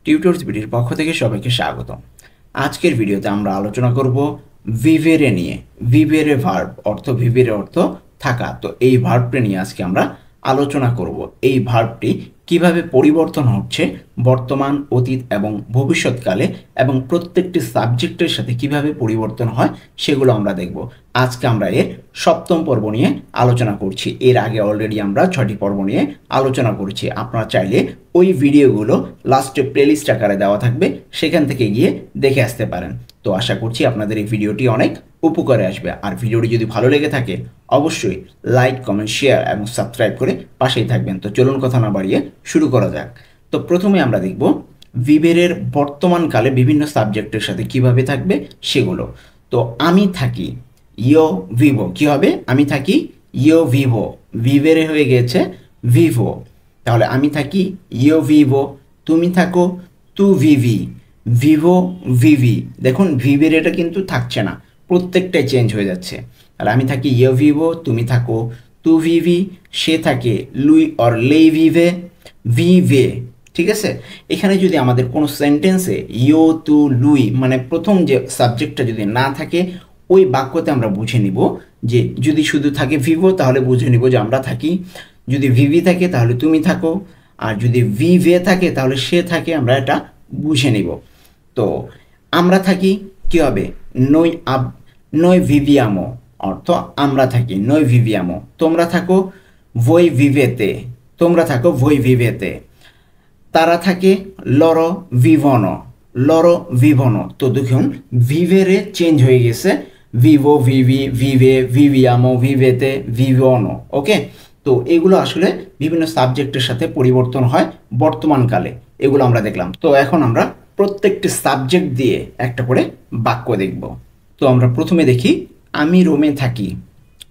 Tutors বিডির পক্ষ থেকে সবাইকে স্বাগত। আজকের ভিডিওতে আমরা আলোচনা করব ভিভেরে নিয়ে। ভিভেরে ভার্ব অর্থ ভিভেরে অর্থ থাকা। তো এই ভার্বটি নিয়ে আজকে আমরা আলোচনা করব। এই ভার্বটি কিভাবে পরিবর্তন হচ্ছে বর্তমান, অতীত এবং ভবিষ্যৎকালে, এবং প্রত্যেকটি সাবজেক্টের সাথে কিভাবে পরিবর্তন হয় সেগুলো আমরা দেখব। আজকে আমরা এর সপ্তম পর্ব নিয়ে আলোচনা করছি। এর আগে অলরেডি আমরা 6টি পর্ব নিয়ে আলোচনা করছি। আপনারা চাইলে ওই ভিডিওগুলো লাস্টে প্লেলিস্ট আকারে দেওয়া থাকবে, সেখান থেকে গিয়ে দেখে আসতে পারেন। তো আশা করছি আপনাদের এই ভিডিওটি অনেক উপকারে আসবে। আর ভিডিওটি যদি ভালো লেগে থাকে অবশ্যই লাইক, কমেন্ট, শেয়ার এবং সাবস্ক্রাইব করে পাশেই থাকবেন। তো চলুন কথা না বাড়িয়ে শুরু করা যাক। তো প্রথমে আমরা দেখব ভিভেরের বর্তমানকালে বিভিন্ন সাবজেক্টের সাথে কিভাবে থাকবে সেগুলো। তো আমি থাকি, ইয়ো ভিভো কি হবে? আমি থাকি ইয়ো ভিভো, ভিভেরে হয়ে গেছে ভিভো। তাহলে আমি থাকি ইয়ো ভিভো, তুমি থাকো তু ভিভি, ভিভো ভিভি। দেখুন ভিভের এটা কিন্তু থাকছে না, প্রত্যেকটাই চেঞ্জ হয়ে যাচ্ছে। তাহলে আমি থাকি ইয়ো ভিভো, তুমি থাকো তু ভিভি, সে থাকে লুই অর লেই ভিভে, ভিভে। ঠিক আছে, এখানে যদি আমাদের কোনো সেন্টেন্সে ইয়ো তু লুই মানে প্রথম যে সাবজেক্টটা যদি না থাকে, ওই বাক্যতে আমরা বুঝে নিব যে যদি শুধু থাকে ভিভো তাহলে বুঝে নিব যে আমরা থাকি, যদি ভিভি থাকে তাহলে তুমি থাকো, আর যদি ভিভে থাকে তাহলে সে থাকে, আমরা এটা বুঝে নিব। তো আমরা থাকি কি হবে? নই ভিভিয়ামো অর্থ আমরা থাকি, নই ভিভিয়ামো। তোমরা থাকো voi vivete, তোমরা থাকো voi vivete। তারা থাকে লরো ভিভনো, লরো ভিভনো। তো দেখুন ভিভেরে চেঞ্জ হয়ে গেছে, ভিভো, ভিভি, ভিভে, ভিভিয়ামো, ভিভেতে, ভিভনো। ওকে, তো এগুলো আসলে বিভিন্ন সাবজেক্টের সাথে পরিবর্তন হয় বর্তমানকালে, এগুলো আমরা দেখলাম। তো এখন আমরা প্রত্যেকটি সাবজেক্ট দিয়ে একটা করে বাক্য দেখব। তো আমরা প্রথমে দেখি আমি রোমে থাকি।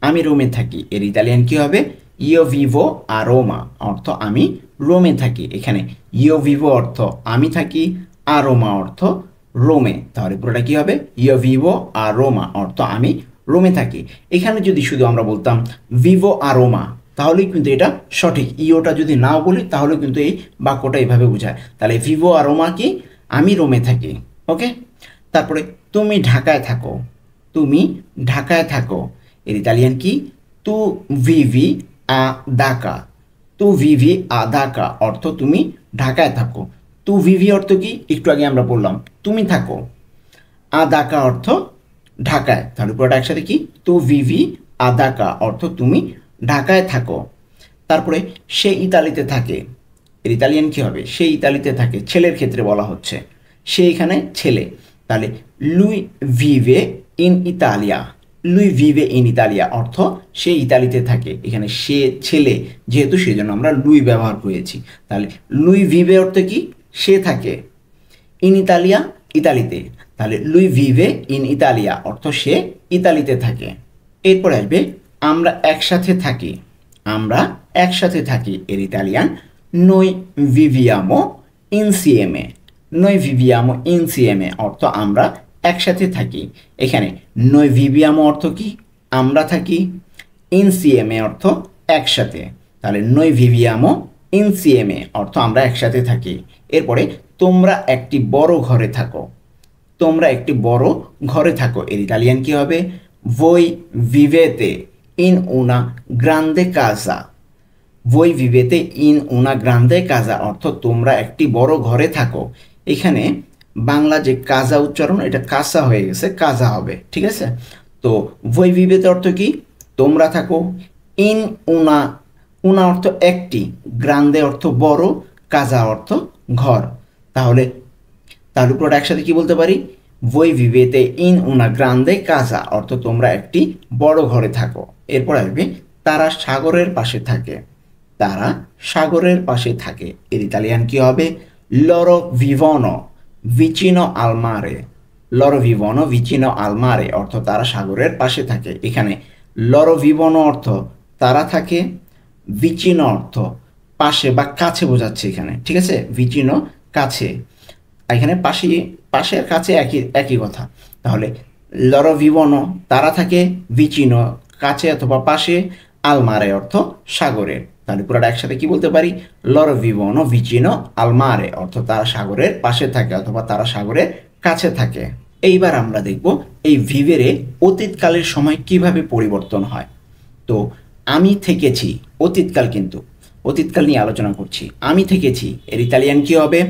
আমি রোমে থাকি এর ইতালিয়ান কি হবে? ইয়ো ভিভো আ রোমা অর্থ আমি রোমে থাকি। এখানে ইয়ো ভিভো অর্থ আমি থাকি, আ রোমা অর্থ রোমে। তাহলে পুরোটা কি হবে? ইয়ো ভিভো আ রোমা অর্থ আমি রোমে থাকি। এখানে যদি শুধু আমরা বলতাম ভিভো আ রোমা তাহলেই কিন্তু এটা সঠিক। ইওটা যদি নাও বলি তাহলে কিন্তু এই বাক্যটা এইভাবে বোঝায়। তাহলে ভিভো আ রোমা কি? আমি রোমে থাকি। ওকে, তারপরে তুমি ঢাকায় থাকো, তুমি ঢাকায় থাকো এর ইতালিয়ান কি? তু ভিভি আ দাকা, তু ভিভি আ দাকা অর্থ তুমি ঢাকায় থাকো। তু ভিভি অর্থ কি? একটু আগে আমরা বললাম তুমি থাকো। আ দাকা অর্থ ঢাকায়। তাহলে পুরোটা একসাথে কি? তু ভিভি আ দাকা অর্থ তুমি ঢাকায় থাকো। তারপরে সে ইতালিতে থাকে এর ইতালিয়ান কি হবে? সে ইতালিতে থাকে, ছেলের ক্ষেত্রে বলা হচ্ছে, সে এখানে ছেলে। তাহলে লুই ভিভে ইন ইতালিয়া, লুই ভিভে ইন ইতালিয়া অর্থ সে ইতালিতে থাকে। এখানে সে ছেলে যেহেতু সেই জন্য আমরা লুই ব্যবহার করেছি। তাহলে লুই ভিভে অর্থ কি? সে থাকে। ইন ইতালিয়া ইতালিতে, তাহলে লুই ভিভে ইন ইতালিয়া অর্থ সে ইতালিতে থাকে। এরপর আসবে আমরা একসাথে থাকি। আমরা একসাথে থাকি এর Italian noi viviamo insieme, noi viviamo insieme অর্থ আমরা একসাথে থাকি। এখানে noi viviamo অর্থ কি? আমরা থাকি, insieme অর্থ একসাথে। তাহলে noi viviamo insieme অর্থ আমরা একসাথে থাকি। এরপরে তোমরা একটি বড় ঘরে থাকো, তোমরা একটি বড় ঘরে থাকো এর ইতালিয়ান কি হবে? voi vivete in una grande casa, voi vivete in una grande casa অর্থ তোমরা একটি বড় ঘরে থাকো। এখানে বাংলা যে কাজা উচ্চারণ, এটা কাসা হয়ে গেছে, কাজা হবে। ঠিক আছে, তো voi vivete অর্থ কি? তোমরা থাকো, ইন উনা, উনা অর্থ একটি, গ্রান্দে অর্থ বড়, কাজা অর্থ ঘর। তাহলে তার উপর একসাথে কি বলতে পারি? voi vivete in una grande casa অর্থ তোমরা একটি বড় ঘরে থাকো। এরপর আসবে তারা সাগরের পাশে থাকে, তারা সাগরের পাশে থাকে এর ইতালিয়ান কি হবে? loro vivono vicino al mare, loro vivono vicino al mare অর্থ তারা সাগরের পাশে থাকে। এখানে loro vivono অর্থ তারা থাকে, vicino অর্থ পাশে বা কাছে বোঝাচ্ছে এখানে। ঠিক আছে, vicino কাছে, এখানে পাশে, পাশের কাছে একই একই কথা। তাহলে loro vivono তারা থাকে, vicino কাছে অথবা পাশে, al mare অর্থ সাগরে। তাহলে পুরোটা একসাথে কি বলতে পারি? লরো vivono vicino al mare, অর্থাৎ তারা সাগরের পাশে থাকে অথবা তারা সাগরের কাছে থাকে। এইবার আমরা দেখব এই ভিভেরে অতীতকালের সময় কিভাবে পরিবর্তন হয়। তো আমি থেকেছি, অতীতকাল, কিন্তু অতীতকাল নিয়ে আলোচনা করছি। আমি থেকেছি এর ইতালিয়ান কি হবে?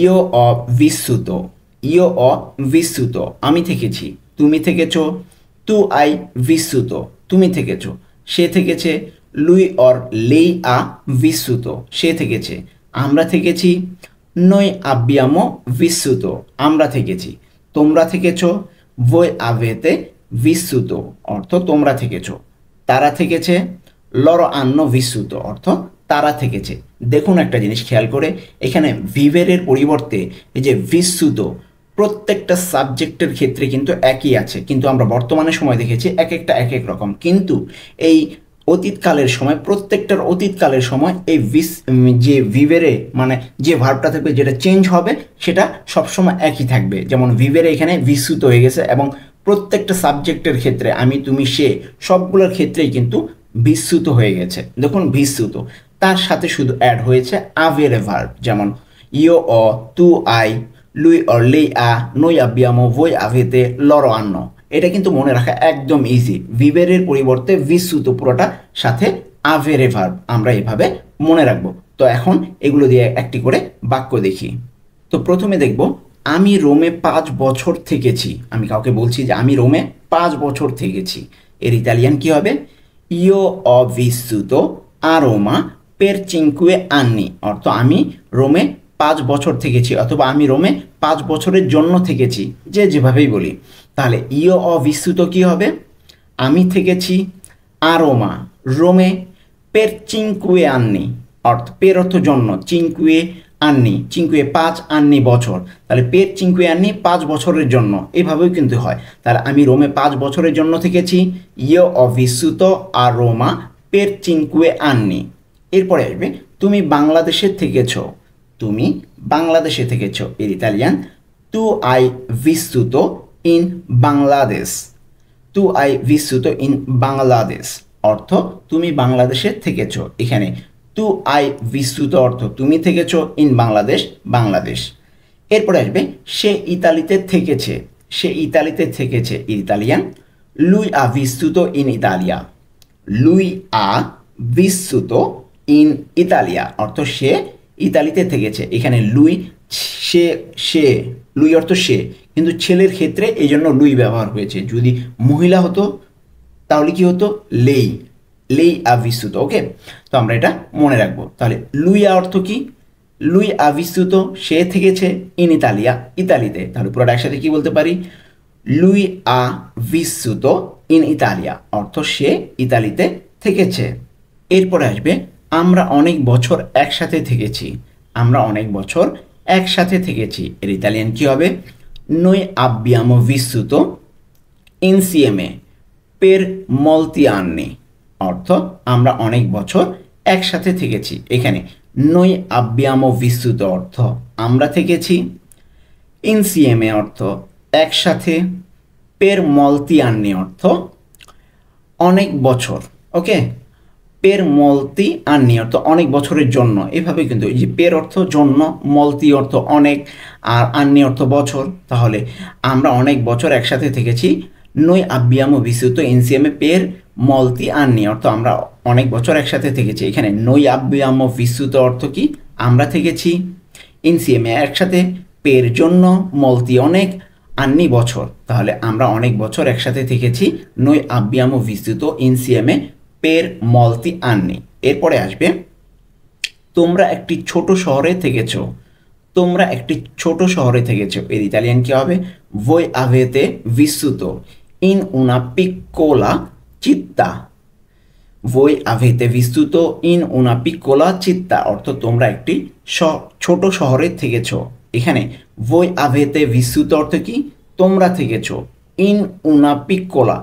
ইও অ vissuto, ইও অ vissuto, আমি থেকেছি। তুমি থেকেছো, তু আই vissuto, তুমি থেকেছো। সে থেকেছে, lui or lei ha vissuto, সে থেকেছে। আমরা থেকেছি, noi abbiamo vissuto, আমরা থেকেছি। তোমরা থেকেছো, voi avete vissuto, অর্থ তোমরা থেকেছো। তারা থেকেছে, loro hanno vissuto, অর্থ তারা থেকেছে। দেখুন একটা জিনিস খেয়াল করে, এখানে ভিভেরের পরিবর্তে এই যে vissuto প্রত্যেকটা সাবজেক্টের ক্ষেত্রে কিন্তু একই আছে, কিন্তু আমরা বর্তমানে সময় দেখেছি এক একটা এক এক রকম। কিন্তু এই অতীতকালের সময়, প্রত্যেকটার অতীতকালের সময় এই যে ভিভেরে মানে যে ভার্বটা থাকবে, যেটা চেঞ্জ হবে সেটা সবসময় একই থাকবে। যেমন ভিভেরে এখানে vissuto হয়ে গেছে, এবং প্রত্যেকটা সাবজেক্টের ক্ষেত্রে আমি, তুমি, সে সবগুলোর ক্ষেত্রেই কিন্তু vissuto হয়ে গেছে। দেখুন vissuto, তার সাথে শুধু অ্যাড হয়েছে avere ভার্ব, যেমন io ho, tu hai, lui or lei ha, noi abbiamo, voi avete, loro hanno। এটা কিন্তু মনে রাখা একদম ইজি। ভিভেরের পরিবর্তে vissuto পুরোটা সাথে avere ভার্ব আমরা এভাবে মনে রাখবো। তো এখন এগুলো দিয়ে একটি করে বাক্য দেখি। তো প্রথমে দেখব, আমি রোমে 5 বছর থেকেছি। আমি কাউকে বলছি যে আমি রোমে 5 বছর থেকেছি। এর ইতালিয়ান কি হবে? io ho vissuto a Roma per 5 anni, অর্থ আমি রোমে 5 বছর থেকেছি, অথবা আমি রোমে 5 বছরের জন্য থেকেছি, যে যেভাবেই বলি। তাহলে io ho vissuto কি হবে? আমি থেকেছি a Roma, রোমে, per 5 anni, অর্থ পের অর্থ জন্য, 5 anni, 5 anni বছর। তাহলে per 5 anni 5 বছরের জন্য, এভাবেও কিন্তু হয়। তাহলে আমি রোমে 5 বছরের জন্য থেকেছি, io ho vissuto a Roma per 5 anni। এরপরে আসবে, তুমি বাংলাদেশে থেকেছো, তুমি বাংলাদেশে থেকেছো। এর Italian tu hai vissuto in Bangladesh, tu hai vissuto in Bangladesh, অর্থ তুমি বাংলাদেশে থেকেছো। এখানে tu hai vissuto অর্থ তুমি থেকেছো, in বাংলাদেশ, বাংলাদেশ। এরপরে আসবে, সে ইতালিতে থেকেছে, সে ইতালিতে থেকেছে। Italian lui ha vissuto in Italia, lui ha vissuto in Italia, অর্থ সে ইতালিতে থেকেছে। এখানে লুই, সে, সে, লুই অর্থ সে, কিন্তু ছেলের ক্ষেত্রে এই জন্য লুই ব্যবহার হয়েছে। যদি মহিলা হতো তাহলে কি হতো? লেই, লেই আ vissuto। ওকে, তো আমরা এটা মনে রাখবো। তাহলে লুইয়া অর্থ কি? লুই আ vissuto, সে থেকেছে, ইন ইতালিয়া, ইতালিতে। তাহলে পুরোটা একসাথে কি বলতে পারি? লুই আ vissuto ইন ইতালিয়া, অর্থ সে ইতালিতে থেকেছে। এরপরে আসবে, আমরা অনেক বছর একসাথে থেকেছি, আমরা অনেক বছর একসাথে থেকেছি। এর ইতালিয়ান কি হবে? noi abbiamo vissuto insieme per molti anni, অর্থ আমরা অনেক বছর একসাথে থেকেছি। এখানে noi abbiamo vissuto অর্থ আমরা থেকেছি, insieme অর্থ একসাথে, per molti anni অর্থ অনেক বছর। ওকে, পের মলতি আন্নি অর্থ অনেক বছরের জন্য। এভাবে কিন্তু এই যে পের অর্থ জন্য, মলতি অর্থ অনেক, আর আন্নি অর্থ বছর। তাহলে আমরা অনেক বছর একসাথে থেকেছি, noi abbiamo vissuto insieme per molti anni, অর্থ আমরা অনেক বছর একসাথে থেকেছি। এখানে noi abbiamo vissuto অর্থ কি? আমরা থেকেছি, insieme একসাথে, পের জন্য, molti অনেক, আন্নি বছর। তাহলে আমরা অনেক বছর একসাথে থেকেছি, noi abbiamo vissuto insieme per molti anni। এরপরে আসবে, তোমরা একটি ছোট শহরে থেকেছো, তোমরা একটি ছোট শহরে থেকেছো। এর ইতালিয়ান কি হবে? voi avete vissuto in una piccola città, voi avete vissuto in una piccola città, অর্থ তোমরা একটি ছোট শহরে থেকেছো। এখানে voi avete vissuto অর্থ কি? তোমরা থেকেছো, in una piccola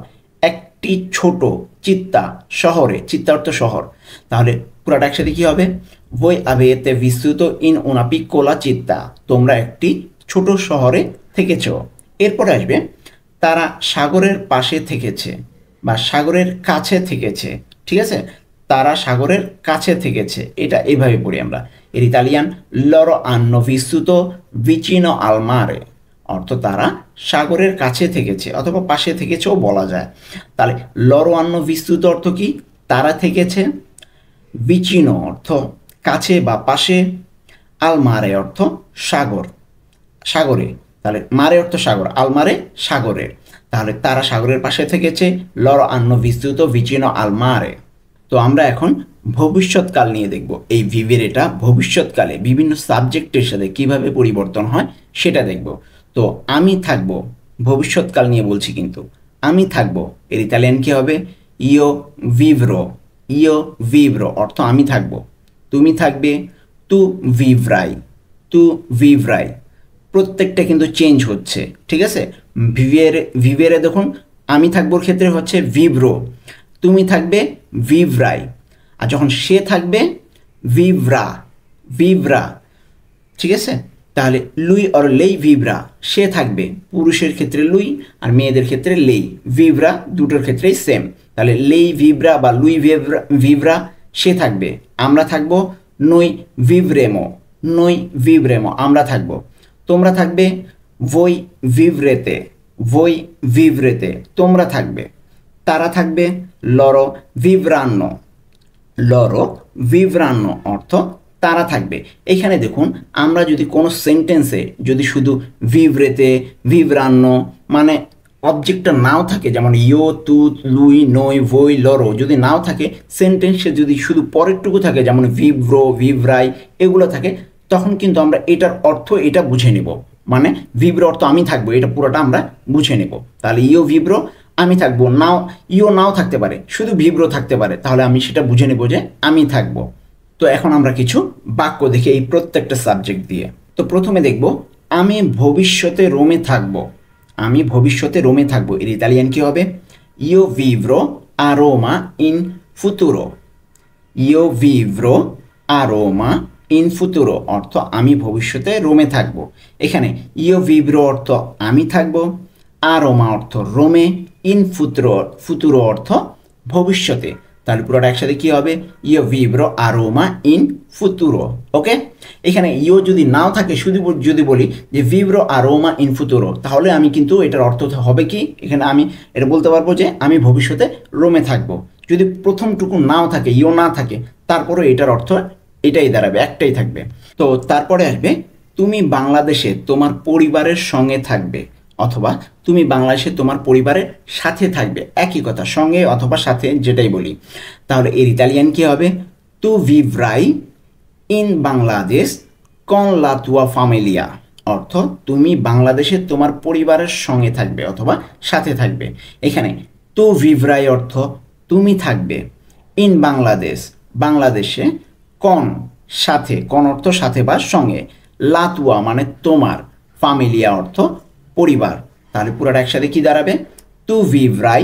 একটি ছোট, চিত্তা শহরে, চিত্তা অর্থ শহর। তাহলে পুরোটা একসাথে কি হবে? voi avete vissuto in una piccola città, তোমরা একটি ছোট শহরে থেকেছো। এরপরে আসবে, তারা সাগরের পাশে থেকেছে বা সাগরের কাছে থেকেছে। ঠিক আছে, তারা সাগরের কাছে থেকেছে, এটা এভাবে পড়ি আমরা। এর Italian লরো hanno vissuto vicino al mare, অর্থ তারা সাগরের কাছে থেকেছে অথবা পাশে থেকেছেও বলা যায়। তাহলে লরো hanno vissuto অর্থ কি? তারা থেকেছে, vicino অর্থ কাছে বা পাশে, al mare অর্থ সাগর, সাগরে। তাহলে মারে অর্থ সাগর, আল মারে সাগরের। তাহলে তারা সাগরের পাশে থেকেছে, লরো hanno vissuto vicino al mare। তো আমরা এখন ভবিষ্যৎকাল নিয়ে দেখব। এই ভিভেরেটা ভবিষ্যৎকালে বিভিন্ন সাবজেক্টের সাথে কিভাবে পরিবর্তন হয় সেটা দেখব। তো আমি থাকবো, ভবিষ্যৎকাল নিয়ে বলছি কিন্তু, আমি থাকবো এর ইতালিয়ান কি হবে? ইও ভিভ্রো, ইও ভিভ্রো অর্থ আমি থাকবো। তুমি থাকবে, তু ভিভ্রাই, তু ভিভ্রাই। প্রত্যেকটা কিন্তু চেঞ্জ হচ্ছে, ঠিক আছে? ভিভেরে দেখুন আমি থাকবোর ক্ষেত্রে হচ্ছে ভিভ্রো, তুমি থাকবে ভিভ্রাই, আর যখন সে থাকবে ভিভ্রা, ভিভ্রা, ঠিক আছে? তাহলে লুই অর লেই ভিভ্রা, সে থাকবে, পুরুষের ক্ষেত্রে লুই আর মেয়েদের ক্ষেত্রে লেই, ভিভ্রা দুটোর ক্ষেত্রেই সেম। তাহলে লেই ভিভ্রা বা লুই ভিভ্রা, ভিভ্রা সে থাকবে। আমরা থাকবো নই ভিভ্রেমো, নই ভিভ্রেমো আমরা থাকবো। তোমরা থাকবে voi vivrete, voi vivrete তোমরা থাকবে। তারা থাকবে loro vivranno, loro vivranno অর্থ তারা থাকবে। এখানে দেখুন আমরা যদি কোনো সেন্টেন্সে যদি শুধু ভিভ্রেতে, ভিভ্রান্নো মানে অবজেক্টটা নাও থাকে, যেমন ইও, তু, লুই, নই, ভই, লরো যদি নাও থাকে, সেন্টেন্সে যদি শুধু পরেরটুকু থাকে যেমন ভিভ্রো, ভিভ্রাই এগুলো থাকে, তখন কিন্তু আমরা এটার অর্থ এটা বুঝে নেব। মানে ভিভ্রো অর্থ আমি থাকবো, এটা পুরোটা আমরা বুঝে নেব। তাহলে ইও ভিভ্রো আমি থাকবো, নাও ইও নাও থাকতে পারে, শুধু ভিভ্রো থাকতে পারে, তাহলে আমি সেটা বুঝে নেব যে আমি থাকবো। তো এখন আমরা কিছু বাক্য দেখি এই প্রত্যেকটা সাবজেক্ট দিয়ে। তো প্রথমে দেখব আমি ভবিষ্যতে রোমে থাকবো, আমি ভবিষ্যতে রোমে থাকবো এর ইতালিয়ান কি হবে? ইও ভিভ্রো a Roma in futuro, ইও ভিভ্রো a Roma in futuro অর্থ আমি ভবিষ্যতে রোমে থাকবো। এখানে ইও ভিভ্রো অর্থ আমি থাকবো, a Roma অর্থ রোমে, in futuro, futuro অর্থ ভবিষ্যতে। তাহলে পুরোটা একসাথে কি হবে? ইও ভিভ্রো a Roma in futuro। ওকে, এখানে ইও যদি নাও থাকে, শুধু যদি বলি যে ভিভ্রো a Roma in futuro, তাহলে আমি কিন্তু এটার অর্থ হবে কি? এখানে আমি এটা বলতে পারবো যে আমি ভবিষ্যতে রোমে থাকবো। যদি প্রথমটুকু নাও থাকে, ইও না থাকে, তারপরে এটার অর্থ এটাই দাঁড়াবে, একটাই থাকবে। তো তারপরে আসবে তুমি বাংলাদেশে তোমার পরিবারের সঙ্গে থাকবে, অথবা তুমি বাংলাদেশে তোমার পরিবারের সাথে থাকবে, একই কথা, সঙ্গে অথবা সাথে যেটাই বলি। তাহলে এর ইতালিয়ান কি হবে? তু ভিভ্রাই ইন Bangladesh con la tua familia অর্থ তুমি বাংলাদেশে তোমার পরিবারের সঙ্গে থাকবে অথবা সাথে থাকবে। এখানে তু ভিভ্রাই অর্থ তুমি থাকবে, ইন বাংলাদেশ বাংলাদেশে, কন সাথে, কন অর্থ সাথে বা সঙ্গে, লাতুয়া মানে তোমার, ফামিলিয়া অর্থ পরিবার। তাহলে পুরোটা একসাথে কি দাঁড়াবে? তু ভিভ্রাই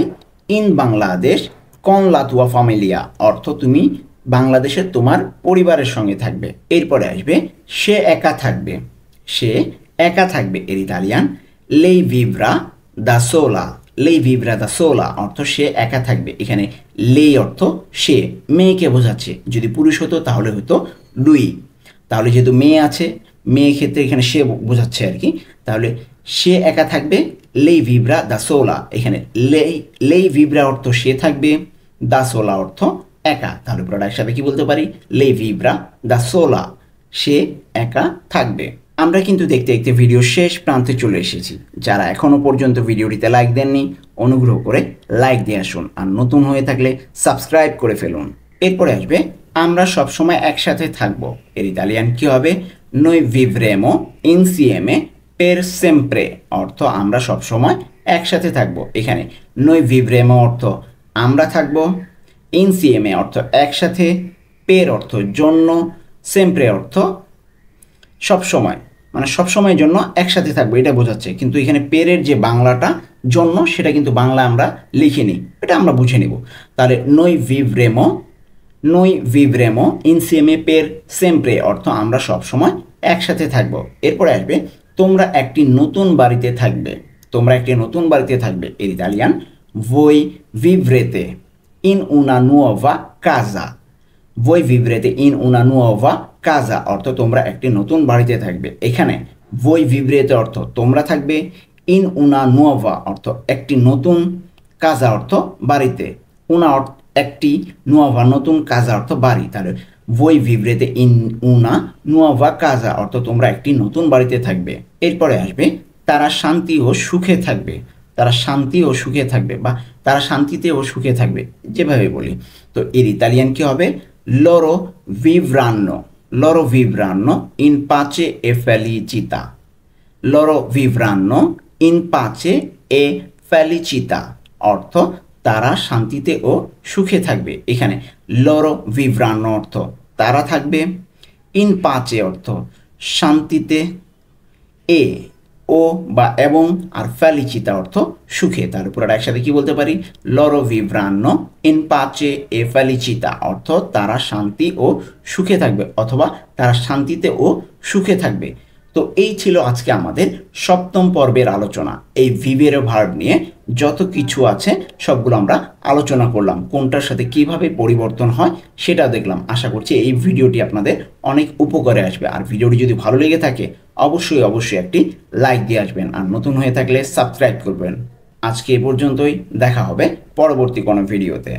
ইন বাংলাদেশ কন লাতুয়া ফামিলিয়া অর্থ তুমি বাংলাদেশে তোমার পরিবারের সঙ্গে থাকবে। এরপরে আসবে সে একা থাকবে, সে একা থাকবে এর ইতালিয়ান লেই ভিভ্রা দা সোলা, লেই ভিভ্রা দা সোলা অর্থ সে একা থাকবে। এখানে লেই অর্থ সে, মেয়েকে বোঝাচ্ছে, যদি পুরুষ হতো তাহলে হতো লুই। তাহলে যেহেতু মেয়ে আছে, মেয়ে ক্ষেত্রে এখানে সে বোঝাচ্ছে আর কি। তাহলে সে একা থাকবে, লেই ভিভ্রা দা সোলা। এখানে লেই ভিভ্রা অর্থ সে থাকবে, দা সোলা অর্থ একা। তাহলে পুরোটা একসাথে কি বলতে পারি? লেই ভিভ্রা দা সোলা, সে একা থাকবে। আমরা কিন্তু দেখতে দেখতে ভিডিও শেষ প্রান্তে চলে এসেছি। যারা এখনও পর্যন্ত ভিডিওটিতে লাইক দেননি, অনুগ্রহ করে লাইক দিয়ে আসুন, আর নতুন হয়ে থাকলে সাবস্ক্রাইব করে ফেলুন। এরপরে আসবে আমরা সবসময় একসাথে থাকব এর ইতালিয়ান কি হবে? noi vivremo insieme per sempre অর্থ আমরা সবসময় একসাথে থাকব। এখানে noi vivremo অর্থ আমরা থাকব, insieme অর্থ একসাথে, per অর্থ জন্য, sempre অর্থ সবসময়, মানে সবসময়ের জন্য একসাথে থাকবো এটা বোঝাচ্ছে। কিন্তু এখানে পেরের যে বাংলাটা জন্য, সেটা কিন্তু বাংলা আমরা লিখিনি, এটা আমরা বুঝে নিব। তাহলে noi vivremo insieme per sempre অর্থ আমরা সবসময় একসাথে থাকবো। এরপরে আসবে তোমরা একটি নতুন বাড়িতে থাকবে, তোমরা একটি নতুন বাড়িতে থাকবে এর Italian voi vivrete in una nuova casa, voi vivrete in una nuova casa অর্থ তোমরা একটি নতুন বাড়িতে থাকবে। এখানে voi vivrete অর্থ তোমরা থাকবে, in una nuova অর্থ একটি নতুন, casa অর্থ বাড়িতে, una একটি, nuova নতুন, casa অর্থ বাড়ি। তাহলে voi vivrete in una nuova casa অর্থ তোমরা একটি নতুন বাড়িতে থাকবে। এরপরে আসবে তারা শান্তি ও সুখে থাকবে। তারা শান্তি ও সুখে থাকবে বা তারা শান্তিতে ও সুখে থাকবে, যেভাবে বলি। তো এর ইতালিয়ান কি হবে? loro vivranno in pace e felicità। loro vivranno in pace e felicità অর্থ তারা শান্তিতে ও সুখে থাকবে। এখানে loro vivranno অর্থ তারা থাকবে, in pace অর্থ শান্তিতে, এ ও বা এবং, আর felicità অর্থ সুখে। তার উপর একসাথে কি বলতে পারি? loro vivranno in pace e felicità অর্থ তারা শান্তি ও সুখে থাকবে অথবা তারা শান্তিতে ও সুখে থাকবে। তো এই ছিল আজকে আমাদের সপ্তম পর্বের আলোচনা। এই ভিভেরে ভার্ব নিয়ে যত কিছু আছে সবগুলো আমরা আলোচনা করলাম, কোনটার সাথে কিভাবে পরিবর্তন হয় সেটা দেখলাম। আশা করছি এই ভিডিওটি আপনাদের অনেক উপকারে আসবে। আর ভিডিওটি যদি ভালো লেগে থাকে অবশ্যই একটি লাইক দিয়ে আসবেন, আর নতুন হয়ে থাকলে সাবস্ক্রাইব করবেন। আজকে এ পর্যন্তই, দেখা হবে পরবর্তী কোনো ভিডিওতে।